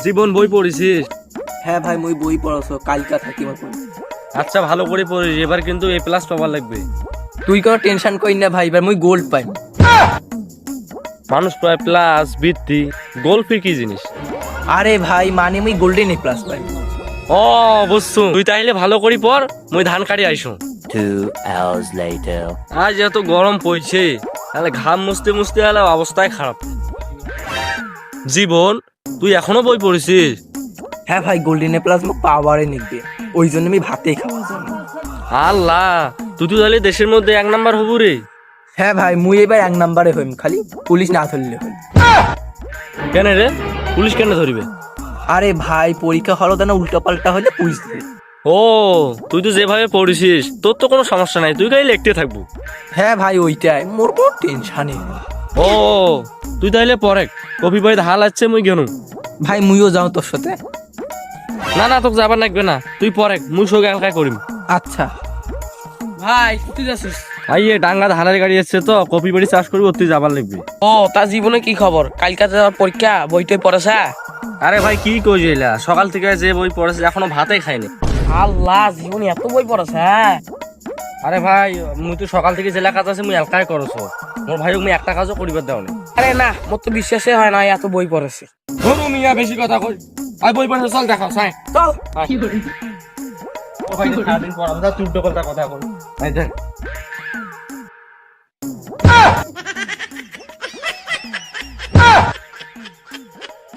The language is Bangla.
জীবন বই পড়েছিস? হ্যাঁ ভাই মুই বই পড়াছো কালকা থাকি আমার পড়ি। আচ্ছা ভালো করে পড়িস, এবার কিন্তু এ প্লাস পাওয়ার লাগবে। তুই কোনো টেনশন করি না ভাই, এবার মুই গোল্ড পাই। মানুষ প্রায় প্লাস বৃত্তি গোলফি কি জিনিস? আরে ভাই মানে মুই গোল্ডেন এ প্লাস পাই। ও বুঝছো, তুই তাইলে ভালো করে পড়, মুই ধান কাটি আইসো। 2 hours later. আজ এত গরম পড়ছে, তাহলে ঘাম মুছতে মুছতে হলে অবস্থায় খারাপ। জীবন, তুই এখনো বই পড়েছিস? হ্যাঁ ভাই গোল্ডেন এ প্লাস মুখ পাওয়ারে নিবে, ওই জন্য আমি ভাতেই খাওয়া জানি। আল্লাহ, তুই তো তাহলে দেশের মধ্যে 1 নাম্বার হবু রে। হ্যাঁ ভাই মুই এবার 1 নম্বরে হইম, খালি পুলিশ না ধরলে হই। কেন রে, পুলিশ কেন ধরিবে? আরে ভাই পরীক্ষা হলো না, উল্টো পাল্টা হলে পুলিশ ধরে। ও, তুই তো যেভাবে পড়েছিস তোর তো কোনো সমস্যা নাই, তুই খালি লিখতে থাকবো। হ্যাঁ ভাই ওইটাই মোর কোনো টেনশনই নেই। ও, তুই তাইলে পরে কপি বই হাল আছে, মুই গেনু। ভাই মুইও যাও তোর সাথে। না না, তোকে যাবার লাগবে না, তুই পরে মুই সঙ্গে এলাকায় করিম। আচ্ছা ভাই তুই যাচ্ছিস? আইয়ে ডাঙ্গা ধানের গাড়ি এসছে তো, কপি বাড়ি চাষ করবি, তুই যাবার লাগবে। ও তার জীবনে কি খবর? কালকে যাওয়ার পরীক্ষা, বই টই পড়েছে? আরে ভাই কি কইলা, সকাল থেকে যে বই পড়েছে এখনো ভাতেই খাইনি। আল্লাহ, জীবনে এত বই পড়েছে? আরে ভাই মুই তো সকাল থেকে জেলা কাজ আছে মুই এলাকায় করছো, মোর ভাই মুই একটা কাজও করিবার দাও না। আরে না, মোর তো বিশ্বাসই হয় না এত বই পড়েছে। ধরু মিয়া বেশি কথা কই, আই বই পড়ে চল দেখা সাই চল। ও ভাই সারাদিন পড়াম, তুই উল্টো কথা কই।